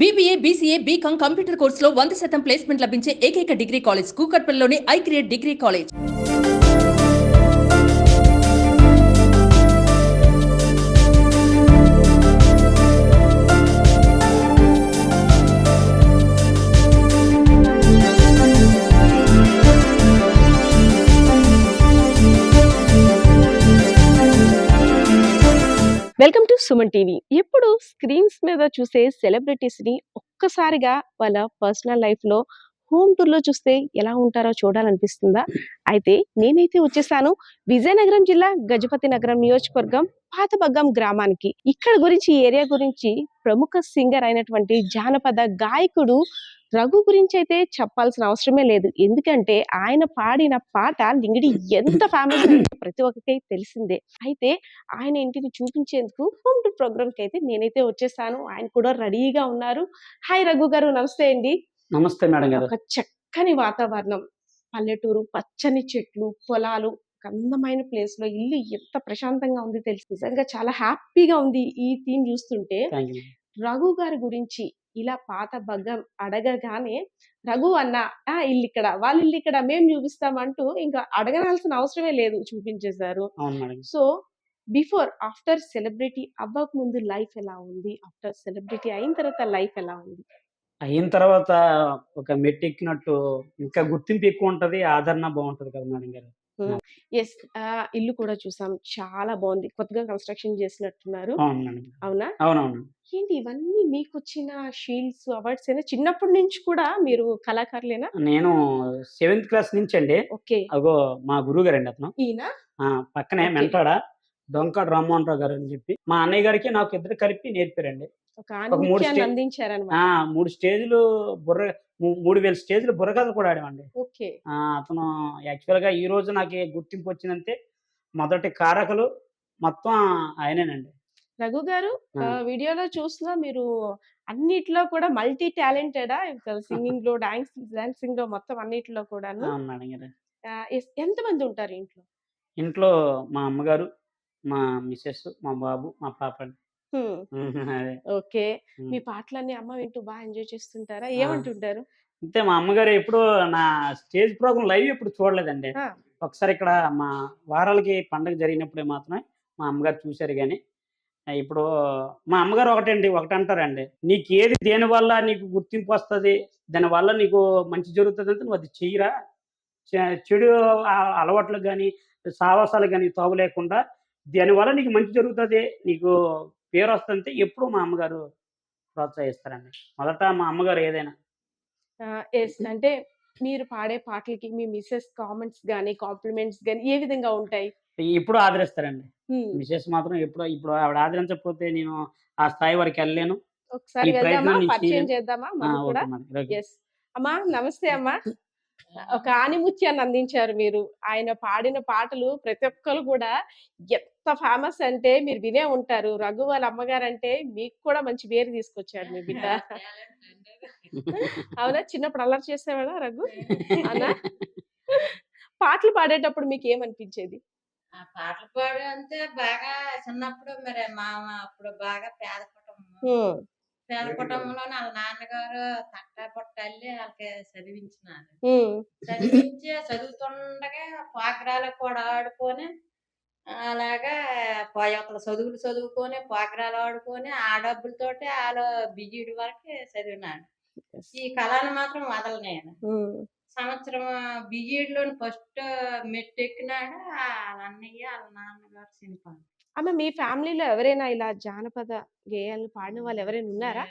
BBA, BCA, BCom computer కోర్సులో 100% placement లభించే ఏకైక డిగ్రీ కాలేజ్ కూకట్పల్లిలోని iCreate degree college. Welcome to Suman TV. ఎప్పుడు స్క్రీన్స్ మీద చూసే సెలబ్రిటీస్ ని ఒక్కసారిగా వాళ్ళ పర్సనల్ లైఫ్ లో హోమ్ టూర్ లో చూస్తే ఎలా ఉంటారో చూడాలనిపిస్తుందా? అయితే నేనైతే వచ్చేసాను విజయనగరం జిల్లా గజపతి నగరం నియోజకవర్గం పాతబగ్గం గ్రామానికి. ఇక్కడ గురించి ఈ ఏరియా గురించి ప్రముఖ సింగర్ అయినటువంటి జానపద గాయకుడు రఘు గురించి అయితే చెప్పాల్సిన అవసరమే లేదు. ఎందుకంటే ఆయన పాడిన పాట లింగిడి ఎంత ఫేమస్ ప్రతి ఒక్కరికి తెలిసిందే. అయితే ఆయన ఇంటిని చూపించేందుకు హోమ్ టూర్ ప్రోగ్రామ్ కి అయితే నేనైతే వచ్చేసాను. ఆయన కూడా రెడీగా ఉన్నారు. హాయ్ రఘు గారు, నమస్తే అండి. నమస్తే మేడం గారు. ఒక చక్కని వాతావరణం, పల్లెటూరు, పచ్చని చెట్లు, పొలాలు, ఒక అందమైన ప్లేస్ లో ఇల్లు ఎంత ప్రశాంతంగా ఉంది తెలుసు. నిజంగా చాలా హ్యాపీగా ఉంది ఈ థీమ్ చూస్తుంటే. రఘు గారి గురించి ఇలా పాత బగ్గం అడగగానే రఘు అన్న ఇల్లు ఇక్కడ, వాళ్ళ ఇల్లు ఇక్కడ, మేము చూపిస్తామంటూ ఇంకా అడగనాల్సిన అవసరమే లేదు, చూపించేశారు. సో బిఫోర్ ఆఫ్టర్ సెలబ్రిటీ అవ్వక ముందు లైఫ్ ఎలా ఉంది, ఆఫ్టర్ సెలబ్రిటీ అయిన తర్వాత లైఫ్ ఎలా ఉంది? అయిన తర్వాత ఒక మెట్టు ఎక్కినట్టు ఇంకా గుర్తింపు ఎక్కువ ఉంటది, ఆదరణ బాగుంటది కదా మేడం గారు. ఎస్, ఇల్లు కూడా చూసాం, చాలా బాగుంది. కొత్తగా కన్స్ట్రక్షన్ చేసినట్టున్నారు. అవునా? అవునవును. ఏంటి ఇవన్నీ మీకు వచ్చిన షీల్డ్స్, అవార్డ్స్ అయినా? చిన్నప్పటి నుంచి కూడా మీరు కళాకారులేనా? నేను 7th క్లాస్ నుంచి అండి. ఓకే. అగో మా గురువు గారు అండి అతను. ఈయన పక్కనే మెంటాడ డొంకాడ రామ్మోహన్ రావు గారు అని చెప్పి మా అన్నయ్య గారికి నాకు ఇద్దరు కలిపి నేర్పారండి. ఒక 3 స్టేజ్లు 3000 స్టేజ్లు బుర్రకథలు కూడా ఆడామండి. ఓకే. అతను యాక్చువల్ గా ఈ రోజు నాకు గుర్తింపు వచ్చిందంటే మొదటి కారకులు మొత్తం ఆయనేనండి. రఘు గారు, వీడియోలో చూసినా మీరు అన్నిట్లో కూడా మల్టీ టాలెంటెడా? సింగింగ్ లో, డాన్సింగ్ లో, మొత్తం అన్నిట్లో కూడా. ఎంత మంది ఉంటారు ఇంట్లో? ఇంట్లో మా అమ్మగారు, మా మిసెస్, మా బాబు, మా పాప. ఓకే. మీ పాటలన్నీ అమ్మ వింటూ బాగా ఎంజాయ్ చేస్తుంటారా? ఏమంటుంటారు? అంతే, మా అమ్మగారు ఎప్పుడు నా స్టేజ్ ప్రోగ్రామ్ లైవ్ ఎప్పుడు చూడలేదండి. ఒకసారి ఇక్కడ మా వారాలకి పండుగ జరిగినప్పుడే మాత్రమే మా అమ్మగారు చూశారు. కానీ ఇప్పుడు మా అమ్మగారు ఒకటి అంటారండి, నీకు ఏది దేని వల్ల నీకు గుర్తింపు వస్తుంది, దానివల్ల నీకు మంచి జరుగుతుంది అంటే నువ్వు అది చెయ్యరా, చెడు అలవాట్లకు కానీ సావాసాలకు కానీ తావు లేకుండా దానివల్ల నీకు మంచి జరుగుతుంది, నీకు పేరు వస్తుందంటే ఎప్పుడు మా అమ్మగారు ప్రోత్సహిస్తారండి. మొదట మా అమ్మగారు ఏదైనా. అంటే మీరు పాడే పాటలకి మీ మిసెస్ కామెంట్స్ గానీ, కాంప్లిమెంట్స్ గానీ ఏ విధంగా ఉంటాయి? ఇప్పుడు ఆదరిస్తారండి. మిసెస్ మాత్రం ఇప్పుడు ఆవిడ ఆదరించకపోతే నేను ఆ స్థాయి వరకు వెళ్ళలేను. ఒకసారి వెళ్దామా, పరిచయం చేద్దామా మనం కూడా? అమ్మా నమస్తే అమ్మా. ఒక ఆనిముత్యాన్ని అందించారు మీరు. ఆయన పాడిన పాటలు ప్రతి ఒక్కరు కూడా ఎంత ఫేమస్ అంటే మీరు వినే ఉంటారు. రఘు వాళ్ళ అమ్మగారు అంటే మీకు కూడా మంచి పేరు తీసుకొచ్చాడు మీ బిడ్డ. అవునా? చిన్నప్పుడు అల్లరి చేసేవాడా రఘు? అవునా? పాటలు పాడేటప్పుడు మీకు ఏమనిపించేది? పాటలు పాడు అంటే బాగా చిన్నప్పుడు మరి మా అప్పుడు బాగా పేద కుటుంబంలో వాళ్ళ నాన్నగారు తట్టబొట్టల్లి వాళ్ళకి చదివించి చదువుతుండగా పాకరాలకు కూడా ఆడుకొని అలాగా పోయొక్కల చదువులు చదువుకొని పాకరాలు ఆడుకొని ఆ డబ్బులతోటి వాళ్ళు బిజీడి వరకు చదివినాడు. ఈ కళను మాత్రం వదలనేను. సంవత్సరం బిజీడిలోని ఫస్ట్ మెట్టు ఎక్కినాడు. వాళ్ళ అన్నయ్య వాళ్ళ నాన్నగారు చనిపోయారు. అమ్మ, మీ ఫ్యామిలీలో ఎవరైనా ఇలా జానపద గేయాలను పాడిన వాళ్ళు ఎవరైనా ఉన్నారా?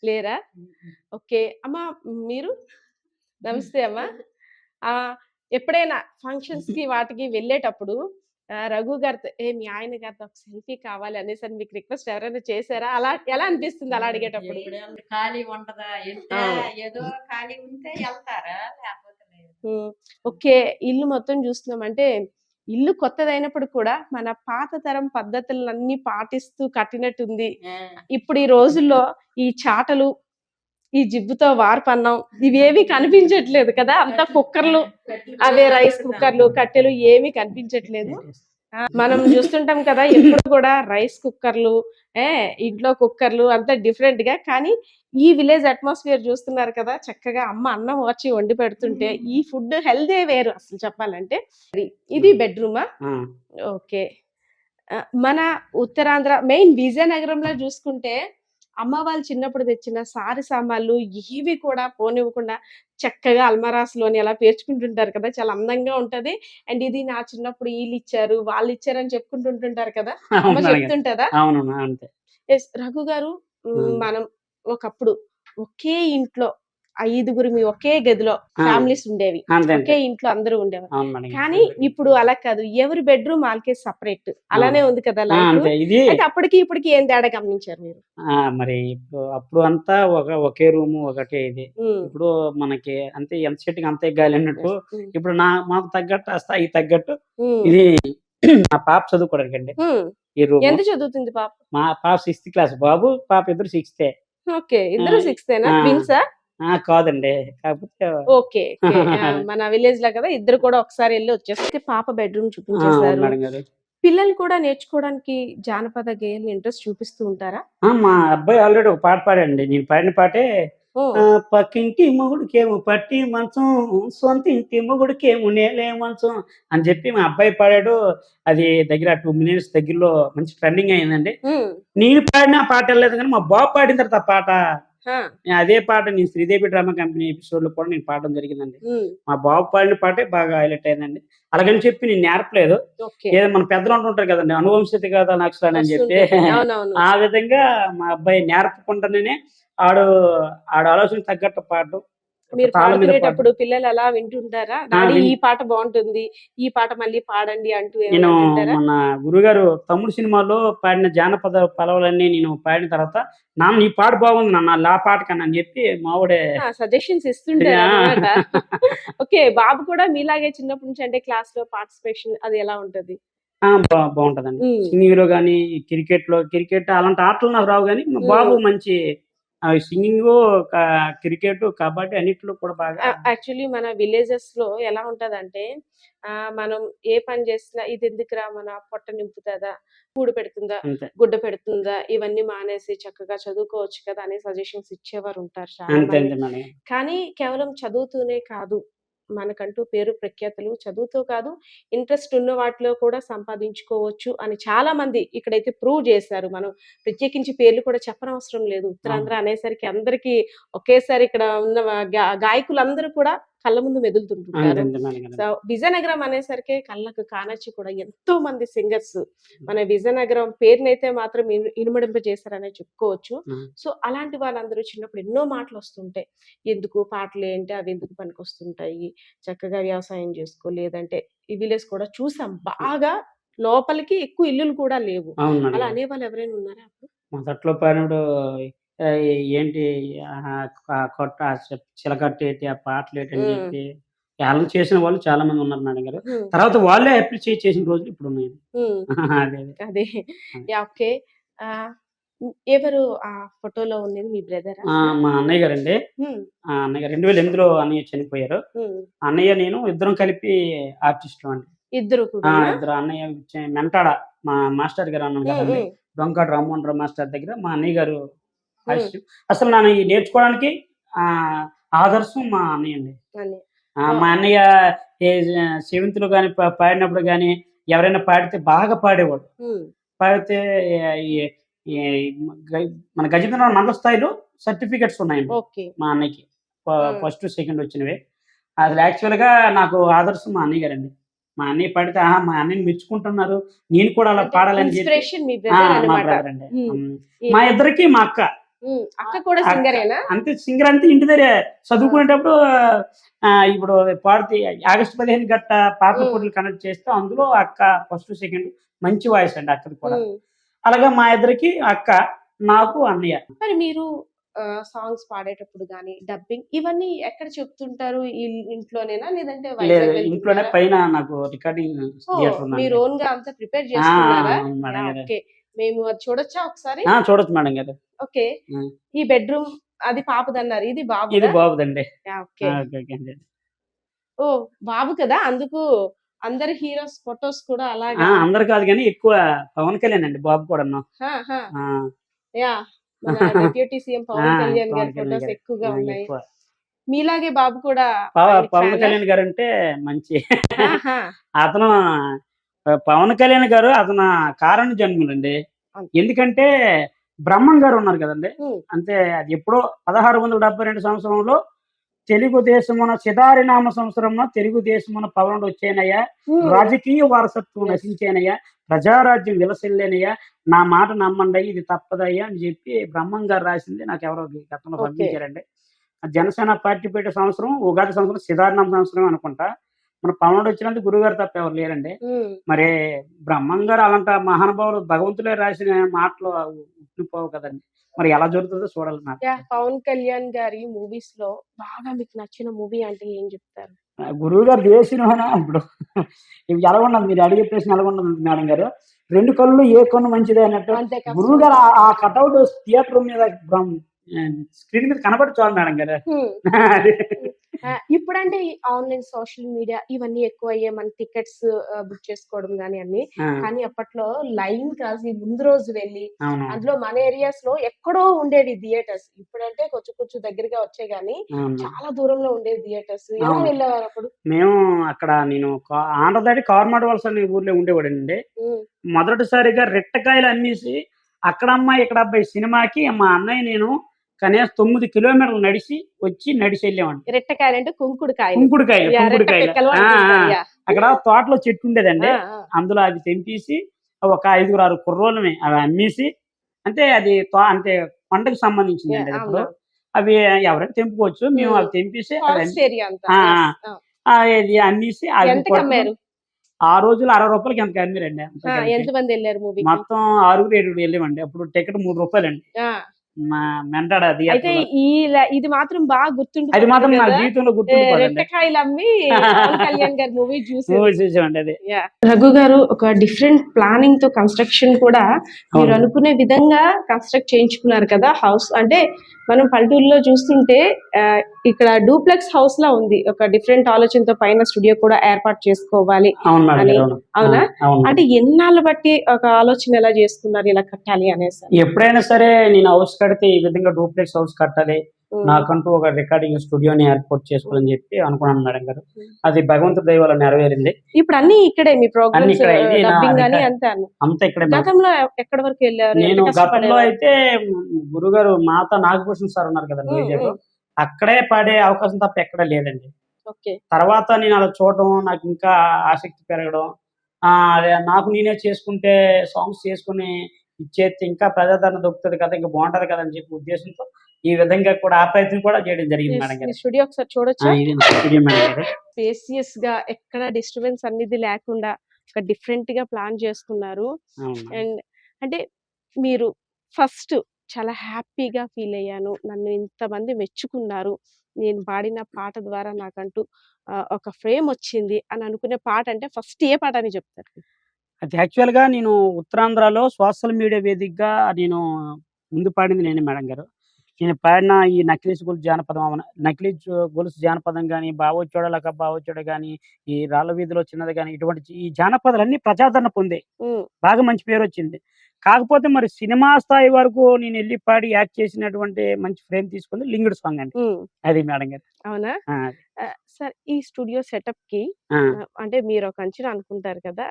లేరా? ఓకే. అమ్మ మీరు నమస్తే అమ్మా. ఎప్పుడైనా ఫంక్షన్స్ కి వాటికి వెళ్ళేటప్పుడు రఘు గారితో మీ ఆయన గారితో ఒక సెల్ఫీ కావాలి అనేసి మీకు రిక్వెస్ట్ ఎవరైనా చేశారా? అలా ఎలా అనిపిస్తుంది అలా అడిగేటప్పుడు? ఖాళీ ఉంటదా? ఏదో ఖాళీ ఉంటే వెళ్తారా, లేకపోతే లేదు. ఓకే. ఇల్లు మొత్తం చూస్తున్నాం అంటే ఇల్లు కొత్తదైనప్పుడు కూడా మన పాత తరం పద్ధతులన్నీ పాటిస్తూ కట్టినట్టుంది. ఇప్పుడు ఈ రోజుల్లో ఈ చాటలు, ఈ జిబ్బుతో వార్పన్నం ఇవేవి కనిపించట్లేదు కదా. అంతా కుక్కర్లు, అవే రైస్ కుక్కర్లు, కట్టెలు ఏమీ కనిపించట్లేదు. మనం చూస్తుంటాం కదా ఎప్పుడు కూడా రైస్ కుక్కర్లు, ఇంట్లో కుక్కర్లు అంతా డిఫరెంట్ గా. కానీ ఈ విలేజ్ అట్మాస్ఫియర్ చూస్తున్నారు కదా, చక్కగా అమ్మ అన్నం వచ్చి వండి పెడుతుంటే ఈ ఫుడ్ హెల్దే వేరు అసలు చెప్పాలంటే. ఇది బెడ్రూమా? ఓకే. మన ఉత్తరాంధ్ర మెయిన్ విజయనగరంలో చూసుకుంటే అమ్మ వాళ్ళు చిన్నప్పుడు తెచ్చిన సారి సామాన్లు ఏవి కూడా పోనివ్వకుండా చక్కగా అల్మారాస్‌లోని అలా పేర్చుకుంటుంటారు కదా! చాలా అందంగా ఉంటది. అండ్ ఇది నా చిన్నప్పుడు ఈళ్ళిచ్చారు, వాళ్ళిచ్చారని చెప్పుకుంటుంటుంటారు కదా! అమ్మ అవును మేడం గారు. చెప్తుంటదా? అవునవును. అంతే. యెస్. రఘు గారు, హ్మ్. మనం ఒకప్పుడు ఒకే ఇంట్లో ఐదుగురిమి ఒకే గదిలో ఆ! ఫ్యామిలీస్ ఉండేవి. అంతే అంతే. ఒకే ఇంట్లో అందరూ ఉండేవారు. అవును మేడం గారు. కానీ ఇప్పుడు అలా కాదు. ఎవరి బెడ్‌రూమ్ ఆళ్ళకే సెపరేట్. అలానే అవును. ఉంది కదా లైఫు. అంతే. ఇది అయితే అప్పటికి ఇప్పటికి ఏం తేడా గమనించారు మీరు? మరి ఇప్పుడు అప్పుడు అంతా ఒకే రూము, ఒకటే ఇది. హ్మ్. ఇప్పుడు మనకి అంతే ఎంత చెట్టుకి అంతే గాలి అన్నట్టు. యెస్. హ్మ్. ఇప్పుడు మాకు తగ్గట్టు ఆ స్థాయికి తగ్గట్టు హ్మ్. ఇది మా పాప చదువుకోవడానికండి హ్మ్. ఈ రూము. ఎంత చదువుతుంది పాప? మా పాప 6th క్లాస్. బాబు, పాప ఇద్దరు 6థే. ఓకే. ఇద్దరు ఆ! 6తేనా? ఆ! ట్విన్సా? కాదండి. కాకపోతే ఓకే. ఓకే. మన విలేజ్‌లో కదా! ఇద్దరు కూడా ఒకసారి ఎళ్లి వచ్చేస్తే పాప బెడ్‌రూమ్ అవును చూపించేసారు. మేడం గారు. పిల్లలు కూడా నేర్చుకోవడానికి జానపద గేయాలు ఇంట్రెస్ట్ చూపిస్తూ ఉంటారా? మా అబ్బాయి ఆల్రెడీ ఒక పాట పాడాడండి. నేను పాడిన పాటే ఓహ్! పక్కింటి మొగుడికేమో పట్టి మంచం, సొంతింటి మొగుడికేమో నేలే మంచం అని చెప్పి మా అబ్బాయి పాడాడు. అది దగ్గర 2 మినిట్స్ దగ్గరలో మంచి ట్రెండింగ్ అయిందండి. హ్మ్. నేను పాడిన ఆ పాట ఎళ్ళలేదు గానీ, మా బాబు పాడిన తర్వాత ఆ పాట ఆ! అదే పాట నేను శ్రీదేవి డ్రామా కంపెనీ ఎపిసోడ్‌లో కూడా నేను పాడడం జరిగిందండి. హ్మ్. మా బాబు పాడిన పాటే బాగా హైలైట్ అయిందండి. అలాగని చెప్పి నేను నేర్పలేదు. ఓకే. ఏదో మన పెద్దలు అంటుంటారు కదండీ! అనువంశిత కదా నక్సలని అని చెప్పి వస్తుంటుంది. అవునవును. ఆ విధంగా మా అబ్బాయి నేర్పకుండానే ఆడు ఆలోచనకు తగ్గట్టు పాడడం. మీరు తాళం మీద పాడడం. పాడుకునేటప్పుడు పిల్లలు అలా వింటుంటారా? ఆ! డాడీ ఈ పాట బావుంటుంది. ఈ పాట మళ్ళీ పాడండి అంటూ ఏమైనా నేను అంటుంటారా? మన గురువుగారు తమ్ముడు సినిమాలో పాడిన జానపద పలవలన్నీ నేను పాడిన తర్వాత, "నాన్న ఈ పాట బాగుంది నాన్న ఆ పాట కన్నా" అని చెప్పి మావోడే సజెషన్స్ ఆ! ఇస్తుంటారనమాట. ఓకే. బాబు కూడా మీలాగే చిన్నప్పటి నుంచి అంటే క్లాస్‌లో పార్టిసిపేషన్ అది ఎలా ఉంటది? బావుంటదండి. హ్మ్. సింగింగ్‌లో గాని, క్రికెట్ అలాంటి ఆటలు నాకు రావు గానీ, మా బాబు హ్మ్. మంచి సింగింగు, క క్రికెటు, కబడ్డీ అన్నిట్లో కూడా బాగా యాక్చువల్లీ మన విలేజెస్‌లో ఎలా ఉంటదంటే మనం ఏ పని చేసినా ఇదెందుకురా మన పొట్ట నింపుతదా? కూడు పెడుతుందా? అంతే. గుడ్డ పెడుతుందా? ఇవన్నీ మానేసి చక్కగా చదువుకోవచ్చు కదా! అని సజెషన్స్ ఇచ్చేవారుంటారు చాలా అంతే మంది. అంతే మేడం. కానీ కేవలం చదువుతూనే కాదు. మనకంటూ పేరు ప్రఖ్యాతులు చదువుతో కాదు, ఇంట్రెస్ట్ ఉన్న వాటిలో కూడా సంపాదించుకోవచ్చు అని చాలా మంది ఇక్కడైతే ప్రూవ్ చేశారు. మనం ప్రత్యేకించి పేర్లు కూడా చెప్పనవసరం లేదు. అవును. ఉత్తరాంధ్ర అనేసరికి అందరికీ ఒకేసారి ఇక్కడ ఉన్న గాయకులందరూ కూడా కళ్ళ ముందు అంతే మెదులుతుంటుంటారు. అంతే మేడం గారు. సో, విజయనగరం అనేసరికి కళ్ళకు కానొచ్చి కూడా ఎంతో మంది సింగర్స్ మన విజయనగరం పేరునైతే మాత్రం ఇనుమడింపజేశారనే చెప్పుకోవచ్చు. హ్మ్. సో, అలాంటి వాళ్ళందరూ చిన్నప్పుడు ఎన్నో మాటలొస్తుంటాయి. ఎందుకు పాటలేంటి అవెందుకు పనికొస్తుంటాయి. చక్కగా వ్యవసాయం చేసుకో, లేదంటే ఈ విలేజ్ కూడా చూసాం. బాగా లోపలికి ఎక్కువ ఇల్లులు కూడా లేవు. అవును మేడం అలా గారు. అనేవాళ్ళు ఎవరైనా ఉన్నారా అప్పుడు? మొదట్లో పాడినప్పుడు ఆహ్, ఏంటి చిలకట్టేటి, ఆ పాటలేటని హ్మ్. చెప్పి హేళన చేసిన వాళ్ళు చాలా మంది ఉన్నారు మేడం గారు. హ్మ్. తర్వాత వాళ్ళే అప్రిషియేట్ చేసిన రోజులు ఇప్పుడున్నాయి. హ్మ్. అదే. అదే. ఆ! యాహ్! ఓకే. ఆహ్, ఎవరు ఆ ఫోటోలో ఉన్నది మీ బ్రదరా? మా అన్నయ్య గారండి. హ్మ్. అన్నయ్య గారు 2008లో అన్నయ్య చనిపోయారు. హ్మ్. అన్నయ్య, నేను ఇద్దరం కలిపి ఆర్టిస్టులమండి. ఇద్దరు కూడానా? ఇద్దరు అన్నయ్య మెంటాడ మా మాస్టర్ గారు అన్నాను హ్మ్. కదండీ! హ్మ్. డొంకాడు రామ్మోహన్ మాస్టర్ దగ్గర మా అన్నయ్య గారు హ్మ్. అసిస్టెంట్. అసలు నన్ను ఈ నేర్చుకోవడానికి ఆహ్, ఆదర్శం మా అన్నయ్య అండి. అని. మా ఓహ్! అన్నయ్య సెవెంత్‌లో గాని, పాడినప్పుడు గాని, ఎవరైనా పాడితే బాగా పాడేవాడు. హ్మ్. పాడితే ఈ ఈ గ మన గజేంద్రనాథ్ మండల స్థాయిలో సర్టిఫికేట్స్ ఉన్నాయండి ఓకే. మా అన్నయ్యకి. ఆ! ఫస్ట్, సెకండ్ వచ్చినవి. అసలు యాక్చువల్‌గా నాకు ఆదర్శం మా అన్నయ్య గారండి. మా అన్నయ్య పాడితే, ఆహా! మా అన్నయ్యని మెచ్చుకుంటున్నారు. నేను కూడా అలా అంటే పాడాలని జెప్పి ఇన్‌స్పిరేషన్ మీ బ్రదర్ మా అన్నమాట. బ్రదర్ అండి. హ్మ్. ఈ మా ఇద్దరికి మా అక్క. అక్క కూడా అక్క సింగరేనా? అంతే సింగర్ అంతే ఇంటి దగ్గరే ఆ! చదువుకునేటప్పుడు ఇప్పుడు పాడితే ఆగస్టు 15 గట్ట పాటల హ్మ్. పోటీలు కండక్ట్ చేస్తే అందులో అక్క ఫస్ట్, సెకండ్ మంచి వాయిస్ అండి అక్కది కూడా. హ్మ్. అలాగా మా ఇద్దరికి అక్క, నాకు అన్నయ్య. మరి మీరు సాంగ్స్ పాడేటప్పుడు గాని, డబ్బింగ్ ఇవన్నీ ఎక్కడ చెప్తుంటారు? ఇంట్లోనేనా? లేదంటే లేదు వైజాగ్ ఇంట్లోనే వెళ్తుంటారా? పైన నాకు రికార్డింగ్ ఓహ్! థియేటర్ ఉందండి. మీరు ఓన్‌గా అంతా ప్రిపేర్ ఆ! చేసుకున్నారా? అవును మేడం యాహ్! గారు. ఓకే. మేము అది చూడొచ్చా ఒకసారి? చూడొచ్చు మేడం గారు. ఓకే. హ్మ్. ఈ బెడ్‌రూమ్ అది పాపదన్నారు. ఇది ఇది బాబుదా? బాబుదండి. యాహ్! ఓకే. ఓకే. ఓకే అండి. ఓహ్! బాబు కదా! అందుకు అందరి హీరోస్ ఫొటోస్ కూడా అలాగా. అందరు కాదు కానీ ఎక్కువ పవన్ కళ్యాణ్ అండి బాబు కూడా. హా, హా. యా, మన డిప్యూటీ సీఎం పవన్ కళ్యాణ్ గారి ఫొటోస్ ఎక్కువగా ఉన్నాయి. ఎక్కువ మీలాగే బాబు కూడా పవన్ కళ్యాణ్ గారు అంటే మంచి అతను పవన్ కళ్యాణ్ గారు అతను కారణ జన్ములండి. ఎందుకంటే బ్రహ్మం గారు ఉన్నారు కదండి, అంటే అది ఎప్పుడో 1672 సంవత్సరంలో తెలుగుదేశమున సిదారినామ సంవత్సరంలో తెలుగుదేశమున పవనుడు వచ్చేనయ్యా, రాజకీయ వారసత్వం నశించేనయ్యా, ప్రజారాజ్యం విలసిల్లేనయ్యా, నా మాట నమ్మండి ఇది తప్పదయ్యా అని చెప్పి బ్రహ్మం గారు రాసింది నాకు ఎవరో గతంలో పంపించారండి. జనసేన పార్టీ పెట్టే సంవత్సరం ఉగాది సంవత్సరం సిదారినామ సంవత్సరం అనుకుంటా. మన పవనుడు వచ్చినందుకు గురుగారు తప్ప ఎవరు లేరండి. మరి బ్రహ్మం గారు అలాంటి మహానుభావులు భగవంతులే రాసిన మాటలు ఉట్టిపోవు కదండి, మరి ఎలా జరుగుతుందో చూడాలి. పవన్ కళ్యాణ్ గారి మూవీస్ లో బాగా మీకు నచ్చిన మూవీ అంటే ఏం చెప్తారు? గురువు గారు చేసిన ఇప్పుడు ఎలా ఉన్నది మీరు అడిగే ప్రశ్న ఎలా ఉన్నది మేడం గారు, 2 కళ్ళు ఏ కన్ను మంచిదే అన్నట్టు గురువు గారు ఆ కటౌట్ థియేటర్ మీద స్క్రీన్ మీద కనబడి చాలు మేడం గారు. ఇప్పుడంటే ఆన్లైన్ సోషల్ మీడియా ఇవన్నీ ఎక్కువ అయ్యే, మన టికెట్స్ బుక్ చేసుకోవడం గానీ అన్ని. కానీ అప్పట్లో లైన్ కాసి ముందు రోజు వెళ్ళి అందులో మన ఏరియాస్ లో ఎక్కడో ఉండేవి థియేటర్స్. ఇప్పుడంటే కొంచెం దగ్గరగా వచ్చాయి గానీ చాలా దూరంలో ఉండేవి థియేటర్స్. ఎలా వెళ్ళేవారు అప్పుడు? మేము అక్కడ నేను ఆంధ్రదాటి కార్మాడ వలస అనే ఊర్లో ఉండేవాడండి. మొదటిసారిగా రెట్టకాయలు అమ్మేసి అక్కడమ్మాయి ఇక్కడ అబ్బాయి సినిమాకి మా అన్నయ్య నేను కనీసం 9 కిలోమీటర్లు నడిచి వెళ్ళామండి. రెట్టకాయలు అంటే కుంకుడుకాయలు. అక్కడ తోటలో చెట్టు ఉండేదండి, అందులో అది తెంపేసి ఒక 5-6 కుర్రోళ్ళని అవి అమ్మేసి, అంటే అది అంటే పంటకు సంబంధించింది అండి. ఇప్పుడు అవి ఎవరైనా తెంపుకోవచ్చు, మేము అవి తెంపేసి అది అమ్మేసి ఆ రోజులు 60 రూపాయలకి ఎంత అమ్మారండి. ఎంతమంది వెళ్ళారు? మొత్తం 6-7 వెళ్ళామండి. అప్పుడు టికెట్ 3 రూపాయలండి. మెంటాడ అయితే ఇది మాత్రం బాగా గుర్తుంటుంది. అది మాత్రం నా జీవితంలో గుర్తుండిపోయింది. రెట్టకాయలు అమ్మి పవన్ కళ్యాణ్ గారి మూవీ చూసామండి. అది రఘు గారు ఒక డిఫరెంట్ ప్లానింగ్ తో కన్స్ట్రక్షన్ కూడా మీరు అనుకునే విధంగా కన్స్ట్రక్ట్ చేయించుకున్నారు కదా హౌస్. అంటే మనం పల్లెటూరులో చూస్తుంటే ఇక్కడ డూప్లెక్స్ హౌస్ లా ఉంది. ఒక డిఫరెంట్ ఆలోచనతో పైన స్టూడియో కూడా ఏర్పాటు చేసుకోవాలి అని. అవునా? అంటే ఎన్నాళ్ళు బట్టి ఒక ఆలోచన ఎలా చేసుకున్నారు ఇలా కట్టాలి అనేసి? ఎప్పుడైనా సరే నేను హౌస్ కడితే ఈ విధంగా డూప్లెక్స్ హౌస్ కట్టాలి, నాకంటూ ఒక రికార్డింగ్ స్టూడియోని ఏర్పాటు చేసుకోవాలని చెప్పి అనుకున్నాను మేడం గారు. అది భగవంతుడి దయ వల్ల నెరవేరింది. ఇప్పుడు అన్ని ఇక్కడే మీ ప్రోగ్రామ్స్ అంతా ఇక్కడే. గతంలో ఎక్కడి వరకు వెళ్ళారు? నేను గతంలో అయితే గురుగారు మాతా నాగభూషణ్ సార్ ఉన్నారు కదండి వైజాగ్, అక్కడే పాడే అవకాశం తప్ప ఎక్కడా లేదండి. తర్వాత నేను అలా చూడడం, నాకు ఇంకా ఆసక్తి పెరగడం, అదే నాకు నేనే చేసుకుంటే సాంగ్స్ చేసుకుని ఇచ్చేస్తే ఇంకా ప్రజాదరణ దొరుకుతుంది కదా, ఇంకా బాగుంటది కదా అని చెప్పి ఉద్దేశంతో ఈ విధంగా కూడా ఆ ప్రయత్నం కూడా చేయడం జరిగింది మేడం గారు. స్టూడియో ఒకసారి చూడొచ్చా? స్పేసియస్ గా ఎక్కడ డిస్టర్బెన్స్ అనేది లేకుండా ఒక డిఫరెంట్ గా ప్లాన్ చేసుకున్నారు. అండ్ అంటే మీరు ఫస్ట్ చాలా హ్యాపీగా ఫీల్ అయ్యాను, నన్ను ఇంతమంది మెచ్చుకున్నారు, నేను పాడిన పాట ద్వారా నాకంటూ ఒక ఫ్రేమ్ వచ్చింది అని అనుకునే పాట అంటే ఫస్ట్ ఏ పాట అని చెప్తారు? అది యాక్చువల్గా నేను ఉత్తరాంధ్రలో సోషల్ మీడియా వేదికగా నేను ముందు పాడింది నేనే మేడం గారు. నేను పాడిన ఈ నకిలీ గొలుసు జానపదం కానీ, బావొచ్చాడలక బావొచ్చాడు కానీ, ఈ రాళ్ళ వీధిలో చిన్నది కానీ, ఇటువంటి ఈ జానపదాలన్నీ ప్రజాదరణ పొందాయి, బాగా మంచి పేరు వచ్చింది. కాకపోతే మరి సినిమా స్థాయి వరకు నేను వెళ్ళి పాడి యాక్ట్ చేసినటువంటి మంచి ఫ్రేమ్ తీసుకుంది లింగుడు సాంగ్ అండి. అది మేడం గారు. అవునా? సార్ ఈ స్టూడియో సెటప్ కి అంటే మీరు ఒక అంచనా అనుకుంటారు కదా,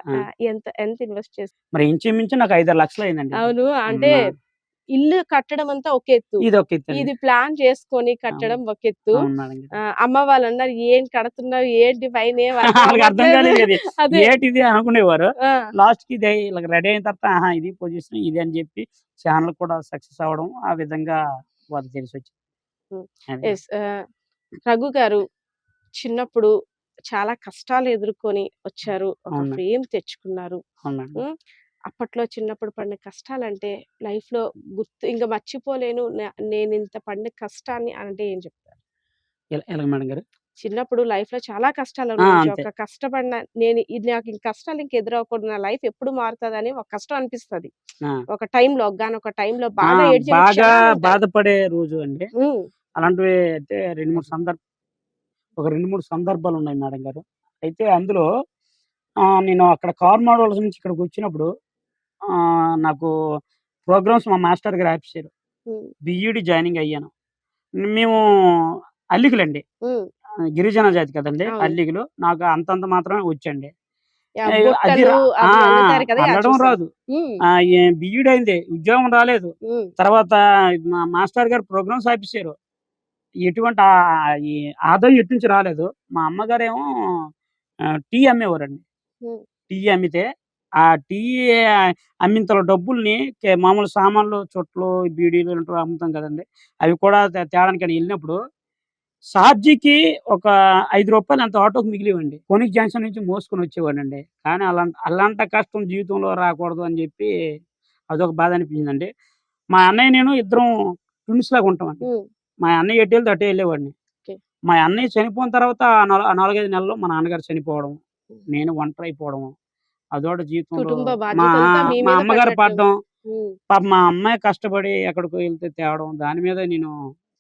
ఎంత ఎంత ఇన్వెస్ట్ చేస్తారు? మరి ఇంచుమించు నాకు 5-6 లక్షలు అయిందండి. అవును, అంటే ఇల్లు కట్టడం అంతా ఒక ఎత్తు, ఇది ప్లాన్ చేసుకొని కట్టడం ఒక ఎత్తు. అమ్మ వాళ్ళు అన్నారు ఏం కడుతున్నావు ఏంటి పైన అర్థం కాలేదు ఏంటిది అనుకునేవారు. లాస్ట్ కి ఇలా రెడీ అయిన తర్వాత ఇది పొజిషన్ ఇది అని చెప్పి ఛానల్ కూడా సక్సెస్ అవ్వడం, ఆ విధంగా వాళ్ళు తెలిసి వచ్చింది. రఘు గారు చిన్నప్పుడు చాలా కష్టాలు ఎదుర్కొని వచ్చారు, ఒక ఫ్రేమ్ తెచ్చుకున్నారు. అప్పట్లో చిన్నప్పుడు పడిన కష్టాలంటే లైఫ్ లో గుర్తు ఇంకా మర్చిపోలేను, నేను ఇంత పడిన కష్టాన్ని అంటే ఏం చెప్తారు? మేడం గారు చిన్నప్పుడు లైఫ్ లో చాలా కష్టాలు ఒక కష్టపడిన నేను నాకు ఇంక కష్టాలు ఇంక ఎదురవకూడదు, నా లైఫ్ ఎప్పుడు మారుతుంది అని ఒక కష్టం అనిపిస్తుంది ఒక టైంలో. ఒక టైంలో బాగా బాధపడే రోజు అండి. అలాంటివి అయితే 2-3 సందర్భాలు ఉన్నాయి మేడం గారు. అయితే అందులో నేను అక్కడ కార్మాడోల్స్ నుంచి ఇక్కడికి వచ్చినప్పుడు నాకు ప్రోగ్రామ్స్ మా మాస్టర్ గారు ఆపిచ్చారు. హ్మ్. బీఈడీ జాయినింగ్ అయ్యాను. మేము అల్లికలండి. హ్మ్. గిరిజన జాతి కదండీ! అవును. అల్లికలు. నాకు అంతంత మాత్రమే వచ్చండి. యాహ్! అది బుట్టలు ఆ! ఆ! అవి అల్లుతారు కదా! యాహ్! అల్లడం చూసాను. రాదు. హ్మ్. బీఈడీ అయింది. ఉద్యోగం రాలేదు. హ్మ్. తర్వాత మా మాస్టర్ గారు ప్రోగ్రామ్స్ ఆపిచ్చారు. ఎటువంటి ఈ ఆదాయం ఎటు నుంచి రాలేదు. మా అమ్మగారేమో టీ అమ్మేవారండి. హ్మ్. టీ అమ్మితే, ఆ టీ అమ్మింతలో డబ్బుల్ని మామూలు సామాన్లు, చుట్టలు, బీడీలు ఇలాంటివి అమ్ముతాం కదండీ! అవి కూడా తేడానికని ఎళ్ళినప్పుడు ఛార్జీకి ఒక రూ. 5 ఎంతో ఆటోకి మిగిలేవండి. కొనికి జంక్షన్ నుంచి మోసుకొని వచ్చేవాడినండి. కానీ అలాంట కష్టం జీవితంలో రాకూడదు అని జెప్పి అదొక బాధ అనిపించిందండి. మా అన్నయ్య నేను ఇద్దరం ట్విన్స్‌లాగా ఉంటామండి. హ్మ్. మా అన్నయ్య ఎటెళ్తే అటే ఎళ్ళేవాడిని. ఓకే. మా అన్నయ్య చనిపోయిన తర్వాత 4, 5 నెలల్లో మా నాన్నగారు చనిపోవడం. హ్మ్. నేను ఒంటరైపోవడం. అదోటి జీవితంలో కుటుంబ మా బాధ్యతంతా మీ మా మీద అమ్మగారు పడినట్టు. పడడం. హ్మ్. పాపం మా అమ్మాయి కష్టపడి ఎక్కడికో ఎళ్తే తేవడం. దాని మీద నేను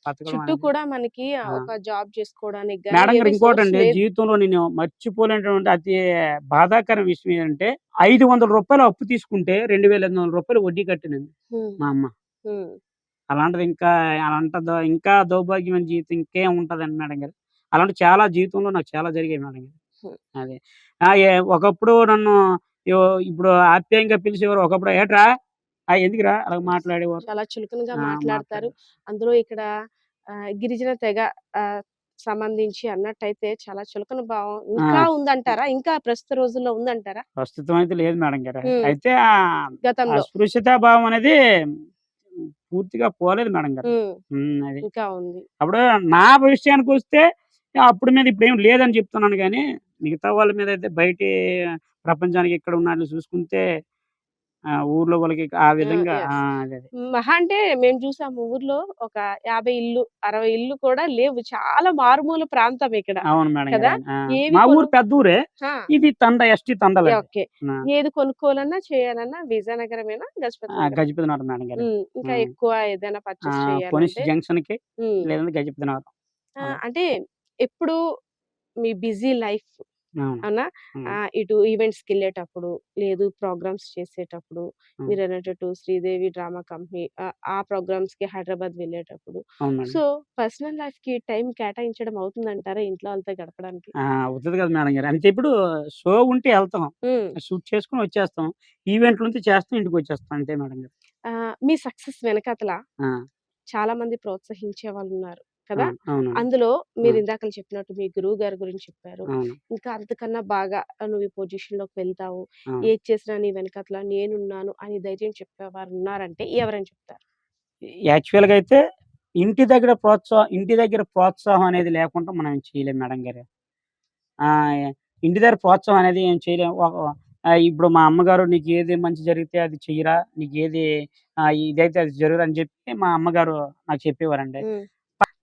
బతకడం చుట్టూ అనేది కూడా మనకి ఆ! ఒక జాబ్ చేసుకోవడానికి గాని మేడం గారు ఏమి సోర్స్ ఇంకోటండి లేదు. జీవితంలో నేను మర్చిపోలేనటువంటి అతి బాధాకర విషయం ఏంటంటే రూ. 500 అప్పు తీసుకుంటే రూ. 2,800 వడ్డీ కట్టానండి హ్మ్. మా అమ్మ. హ్మ్. అలాంటిది ఇంకా ఇంకా దౌర్భాగ్యమైన జీవితం ఇంకేం ఉంటదండి మేడం గారు. అలాంటివి చాలా జీవితంలో నాకు చాలా జరిగాయి మేడం గారు. హ్మ్. అదే. ఒకప్పుడు నన్ను యో ఇప్పుడు ఆప్యాయంగా పిలిచేవారు. ఒకప్పుడు "ఏట్రా? ఎందుకురా?" అలా యెస్. మాట్లాడేవారు. చాలా చులకనగా మాట్లాడతారు. మాట్లాడేవారు. అందులో ఇక్కడ గిరిజన తెగ ఆహ్, సంబంధించి అన్నట్టయితే చాలా చులకన భావం ఇంకా ఆ! ఉందంటారా? ఇంకా ప్రస్తుత రోజుల్లో ఉందంటారా? ప్రస్తుతం అయితే లేదు మేడం గారు. హ్మ్. అయితే గతంలో. అస్పృశ్యతా భావం అనేది పూర్తిగా పోలేదు మేడం గారు. హ్మ్. అది. ఇంకా ఉంది. అప్పుడు నా విషయానికొస్తే అప్పుడు మీద ఇప్పుడేం లేదని చెప్తున్నాను గానీ, మిగతా వాళ్ళ మీదయితే బయటి ప్రపంచానికి ఇక్కడ ఉన్నట్లు చూసుకుంటే ఊర్లో వాళ్ళకి ఆ ఆ! విధంగా యెస్. అదే. మహా అంటే మేము చూసాము ఊర్లో ఒక 50 ఇల్లు, 60 ఇల్లు కూడా లేవు. చాలా మారుమూల ప్రాంతం ఇక్కడ. అవును మేడం గారు. కదా! అవును. ఏవి మా ఊరు కొను పెద్ద ఊరే. ఆ! ఇది ఎస్టీ తండలండి. ఓకే. ఆ! ఏది కొనుక్కోవాలన్నా, చేయాలన్నా విజయనగరమేనా? గజపతి నగరం? గజపతి నగరం మేడం గారు. హ్మ్. ఇంకా హ్మ్. ఎక్కువ ఏదైనా పర్చేస్ పొనిస్ చేయాలంటే జంక్షన్‌కి హ్మ్. లేదంటే గజపతి నగరం. అలా. అంటే ఎప్పుడు మీ బిజీ లైఫ్ అవును. అవునా? హ్మ్. ఇటు ఈవెంట్స్‌కెళ్ళేటప్పుడు, లేదు ప్రోగ్రామ్స్ చేసేటప్పుడు, హ్మ్. మీరన్నట్టు శ్రీదేవి డ్రామా కంపెనీ ఆ ప్రోగ్రామ్స్‌కి హైదరాబాద్ వెళ్ళేటప్పుడు. అవును మేడం. సో, పర్సనల్ లైఫ్‌కి టైం కేటాయించడం అవుతుందంటారా ఇంట్లో వాళ్ళతో గడపడానికి? అవుతది కదా మేడం గారు. అంటే ఇప్పుడు షో ఉంటే ఎళ్తాం. హ్మ్. షూట్ చేసుకొని వచ్చేస్తాం. ఈవెంట్లుంటే చేస్తాం, ఇంటికొచ్చేస్తాం అంతే మేడం గారు. మీ సక్సెస్ వెనకాతల ఆ! చాలా మంది ప్రోత్సహించే వాళ్ళున్నారు కదా! అవును. అవునండి. అందులో ఆ! మీరిందాకల చెప్పినట్టు మీ గురువు గారి గురించి చెప్పారు. అవును. ఇంకా అంతకన్నా బాగా నువ్వు ఈ పొజిషన్‌లోకి వెళ్తావు. అవును. ఏది చేసినా నీ వెనకాతల నేనున్నాను అని ధైర్యం చెప్పేవారున్నారంటే ఎవరని చెప్తారు? యాక్చువల్‌గా అయితే ఇంటి దగ్గర ప్రోత్సాహం అనేది లేకుండా మనం ఏం చేయలేం మేడం గారు. ఆహ్, ఇంటి దగ్గర ప్రోత్సాహం అనేది ఏం చేయలేం. ఇప్పుడు మా అమ్మగారు "నీకేది మంచి జరిగితే అది చెయ్యరా, నీకేది ఇదైతే అది జరుగురా" అని చెప్పి మా అమ్మగారు నాకు చెప్పేవారండి. హ్మ్.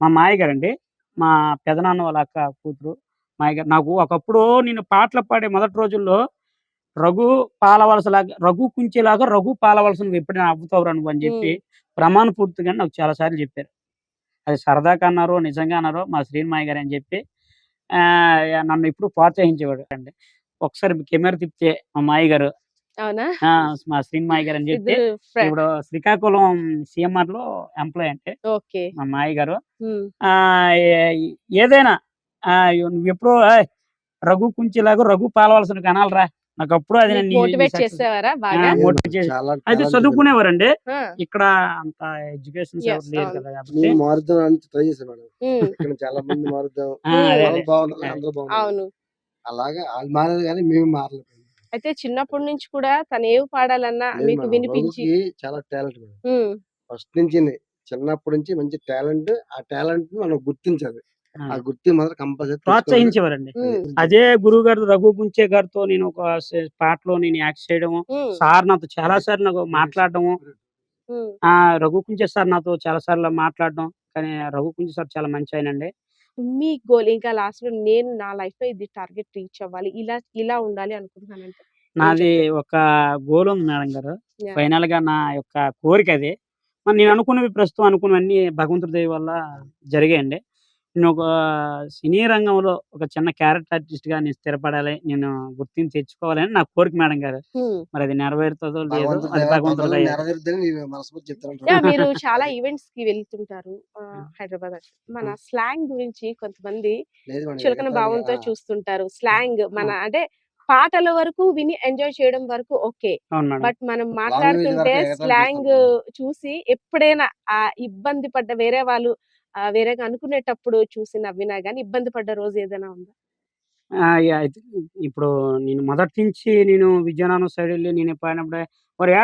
మా మావయ్య గారండి. మా పెదనాన్న వాళ్ళ అక్క కూతురు. మావయ్య గారు. నాకు ఒకప్పుడు నేను పాటలు పాడే మొదటి రోజుల్లో 'రఘు కుంచెలాగా రఘు పాలవలస నువ్వెప్పుడైనా అవ్వుతావురా' నువ్వని జెప్పి హ్మ్. ప్రమాణ పూర్తిగా నాకు చాలా సార్లు జెప్పారు. అది సరదాగా అన్నారో, నిజంగా అన్నారో మా శ్రీను మావయ్య గారని జెప్పి నన్ను ఎప్పుడు ప్రోత్సహించేవాడు అండి. ఒకసారి కెమెరా తిప్పితే మా మావయ్య గారు అవునా? ఆ! మా శ్రీను మావయ్య గారని జెప్పి ఇద్దరు ఇప్పుడు శ్రీకాకుళం సీఎంఆర్‌లో ఎంప్లాయ్ అండి ఓకే. మా మావయ్య గారు. హ్మ్. ఆహ్, ఏ ఏదైనా నువ్వెప్పుడో రఘు కుంచెలాగా రఘు పాలవలస నువ్వు కనాలిరా. నాకప్పుడు అది మీకు నీ మోటివేట్ సక్సెస్ చేసేవారా బాగా? లేదు మోటివేట్ మేడం. చేసి చాలా అయితే టాలెంట్ ఉంది. చదువుకునేవారండి. ఆ! ఇక్కడ అంత ఎడ్యుకేషన్స్ ఎవరు యెస్. లేరు అవును. కదా! కాబట్టి నేను మారుద్దాం అని ట్రై చేశాను మేడం. హ్మ్. ఇక్కడ చాలా మంది మారుద్దాం. హ్మ్. అదే. మనం బాగుండాలి, అదే. అందరూ బాగుండాలి. అవును. అలాగా ఆళ్ళు మారారు గానీ మేము మారలేకపోయాం. అయితే చిన్నప్పటి నుంచి కూడా తనేవి పాడాలన్నా లేదు మీకు మేడం. వినిపించి రఘుకి చాలా టాలెంట్ మేడం. హ్మ్. ఫస్ట్ నుంచిని చిన్నప్పటి నుంచి మంచి టాలెంట్. ఆ టాలెంట్‌ని మనం గుర్తించాలి. ఆ అదే. గుర్తింపు మాత్రం కంపల్సరీ తెచ్చుకోవాలి. ప్రోత్సహించేవారండి. అది. హ్మ్. అదే గురువుగారు రఘు గుంచే గారితో నేను ఒక పాటలో నేను యాక్ట్ చేయడము, హ్మ్. సార్ నాతో చాలా సార్లు నాకు మాట్లాడడము. హ్మ్. రఘు కుంచే సార్ నాతో చాలా సార్లు మాట్లాడడం. కానీ రఘు కుంచే సార్ చాలా మంచాయనండి. మీ గోల్ ఇంకా లాస్ట్‌లో నేను నా లైఫ్‌లో ఇది టార్గెట్ రీచ్ అవ్వాలి. ఇలా ఉండాలి అనుకుంటున్నానంటే ఏం నాది చెప్తారు? ఒక గోల్ ఉంది మేడం గారు. యాహ్! ఫైనల్‌గా నా యొక్క కోరికది. మరి నేను అనుకున్నవి ప్రస్తుతం అనుకున్నవన్నీ భగవంతుడి దయ వల్ల జరిగాయండి. నేను ఒక సినీ రంగంలో ఒక చిన్న క్యారెక్టర్ ఆర్టిస్ట్‌గా నేను స్థిరపడాలి. నేను గుర్తింపు తెచ్చుకోవాలని నా కోరిక మేడం గారు. హ్మ్. మరి అది నెరవేరుతదో లేదో భగవంతుడి అది దయ భగవంతుడి తొందరలో దయ. నెరవేరుద్దని నేను మనస్ఫూర్తి చెప్తున్నాను. యాహ్! మీరు చాలా అది. ఈవెంట్స్‌కి వెళ్తుంటారు. హ్మ్. హైదరాబాద్ మన హ్మ్. స్లాంగ్ గురించి కొంతమంది లేదు మేడం చులకన ఎగతాళిగా భావంతో చూస్తుంటారు. స్లాంగ్ ఆ! మన అంటే పాటల వరకు విని ఎంజాయ్ చేయడం వరకు ఓకే. అవును మేడం. బట్ మనం లాంగ్వేజ్ మాట్లాడుతుంటే వరకు ఎగతాళి స్లాంగ్ చేస్తుంటారు. చూసి ఎప్పుడైనా ఇబ్బంది పడ్డ వేరే వాళ్ళు వేరేగా అనుకునేటప్పుడు చూసి నవ్వినా గాని ఇబ్బంది పడ్డ రోజు ఏదైనా ఉందా? యాహ్! ఇప్పుడు నేను మొదటి నుంచి నేను విజయనగరం సైడ్ ఎళ్లి నేను పాడినప్పుడే "ఒరేయ్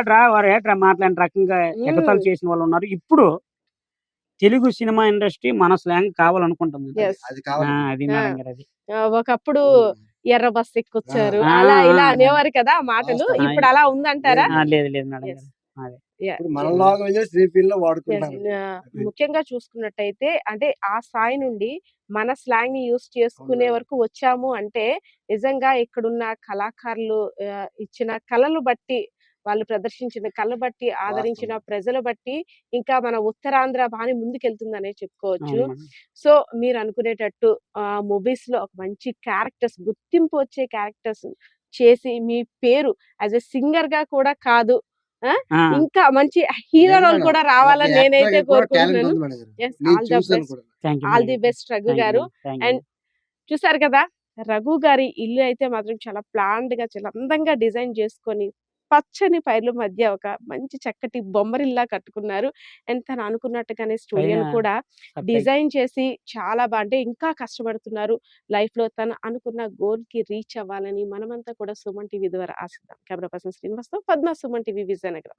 ఏట్రా" మాట్లాడిన రకంగా హ్మ్. ఎగతాళి చేసిన వాళ్ళున్నారు. ఇప్పుడు తెలుగు సినిమా ఇండస్ట్రీ మన స్లాంగ్ కావాలనుకుంటుంది. అది యెస్. అది కావాలి. అది ఆ! మేడం గారు అది. ఒకప్పుడు హ్మ్. ఎర్ర బస్ ఆ! ఎక్కొచ్చారు. ఆ! అలా ఇలా ఆ! అనేవారు కదా! ఆ మాటలు. వాస్తవం. ఆ! ఇప్పుడు అలా ఉందంటారా? లేదు లేదు. లేదు లేదు మేడం యెస్. గారు. అదే. యాహ్! ఇప్పుడు మన యాహ్! లాంగ్వేజే శ్రీ ఫీల్డ్‌లో యెస్. వాడుకుంటున్నారు. అది. ముఖ్యంగా చూసుకున్నట్టయితే అంటే ఆ స్థాయి నుండి మన స్లాంగ్‌ని యూజ్ అవును చేసుకునే మేడం. వరకు వచ్చాము అంటే నిజంగా ఇక్కడున్న కళాకారులు ఇచ్చిన కళలు బట్టి, వాళ్ళు ప్రదర్శించిన కళ బట్టి, ఆదరించిన వాస్తవం. ప్రజలు బట్టి ఇంకా మన ఉత్తరాంధ్ర బానే ముందుకెళ్తుందనే చెప్పుకోవచ్చు. అవును మేడం. సో, మీరనుకునేటట్టు మూవీస్‌లో ఒక మంచి క్యారెక్టర్స్ గుర్తింపు వచ్చే క్యారెక్టర్స్ చేసి మీ పేరు యాస్ ఎ సింగర్‌గా కూడా కాదు ఆ! ఆ! ఇంకా మంచి హీరో లేదు రోల్ మేడం. కూడా ఒక రావాలని నేనైతే యాక్టర్‌గా కూడా టాలెంట్ కోరుకుంటున్నాను. ఉంది మేడం గారు. యెస్. నేను ఆల్ ద చూసాను బెస్ట్. కూడా. Thank you all madam the గారు. బెస్ట్ రఘు థాంక్ యూ గారు. Madam. Thank you and madam. చూసారు కదా! రఘు గారి ఇల్లు అయితే మాత్రం చాలా ప్లాన్డ్‌గా చాలా అందంగా డిజైన్ చేసుకొని, పచ్చని పైర్ల మధ్య ఒక మంచి చక్కటి బొమ్మరిల్లా కట్టుకున్నారు. అండ్ తను అనుకున్నట్టుగానే పైన స్టూడియోని కూడా సర్ప్రైజ్. డిజైన్ చేసి చాలా అంటే ఇంకా కష్టపడుతున్నారు. లైఫ్‌లో తను అనుకున్న గోల్‌కి రీచ్ అవ్వాలని మనమంతా కూడా సుమన్ టీవీ ద్వారా ఆశిద్దాం. కెమెరా పర్సన్ శ్రీనివాస్‌తో పద్మ, సుమన్ టీవీ విజయనగరం.